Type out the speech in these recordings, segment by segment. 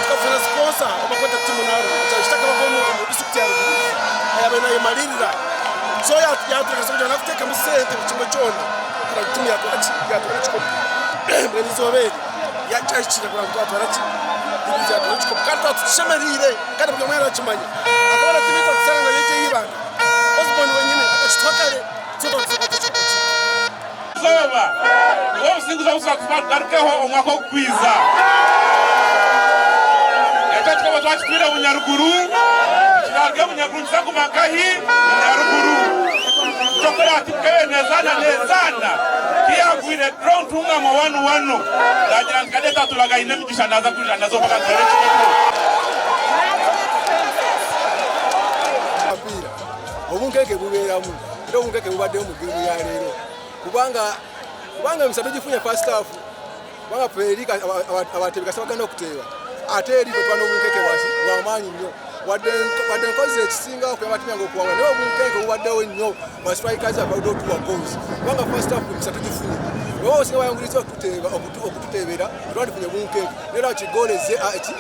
tukafuna sponsor abakwenda timu naro cyashitaka bagomo district ya Rugunga ayabena yemalirira so yatukasonja nafuteka musente kuchimwe chona kira timu ya kwachi chiko benzobere yachashira kura mtu atwarachi ya kwachi chiko kandi tutshemerire kandi bwamera chimanye akabona timu itatsanga yeje yibanga Osborne wenyine akachitwakale tsoto zoba wo singuza usakufaka garukeho omwako kwiza yatachika batwachipira unyaruguru kirarge munyaruguru sakumakahi unyaruguru chokora atikewe nezana kiyagwire drone tunga mu wanu dajiran kadeta tulaga ine migishandaza kujandazo baka torechi obunkeke buberamu ndo obunkeke bubadde mu gimu ya lero kubanga msabiji funya first half banga perika abatebeka sabagana okuteeba ate eri kwetwana obunkeke bwamaanyi nnyo wadde nkoze ekisinga okwebatinya ng'okuwanga naye obunkeke bubaddewo nnyo ba strikers about otuwa goals kubanga first half musabiji funya naye osinga bayanguliriza okututeebera twandifunye obunkeke nera kigoolo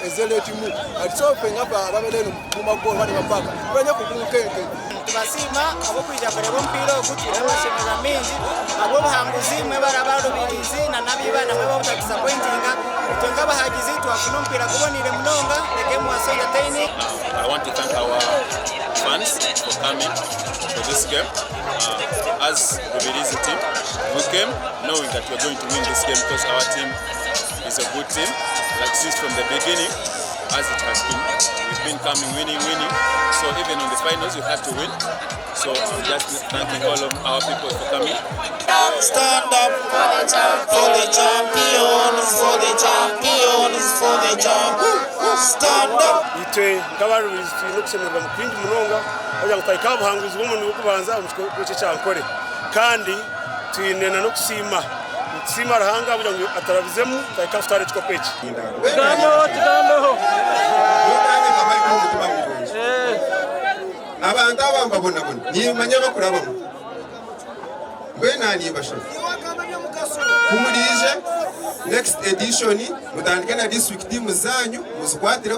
ezeleetimu ati sofe ngapa babeereno mu magoolo bane bapaka banye ku bunkeke tubasima abo kwijambere bompira okutira amashanyarazi mingi abo bahanguzi mwe barabarubirizi na nabibana mwe bo disappointinga tenga bahagizi twafuna ompira kubonire munonga the game was entertaining. I want to thank our fans for coming for this game. As the Rubirizi team, we came knowing that we are going to win this game because our team is a good team. Like since from the beginning, as it has been, we've been coming winning. So even on the finals, you have to win. So I'm just thanking all of our people for coming. Stand up for the champions, for the champions, for the champions. Stand up. Itwe ngabarubirizi tunokusemerwa mu kwindi munonga bajya gutayika buhanguzi bw'umuntu ukubanza umucyo cyankore kandi twinena no kusima rahanga bujya ngo atarabizemu tayika futare chiko pechi Tugando abantu abambabona ni manya bakuraba nani basho kumurije next edition mutandikana district team zanyu muzikwatira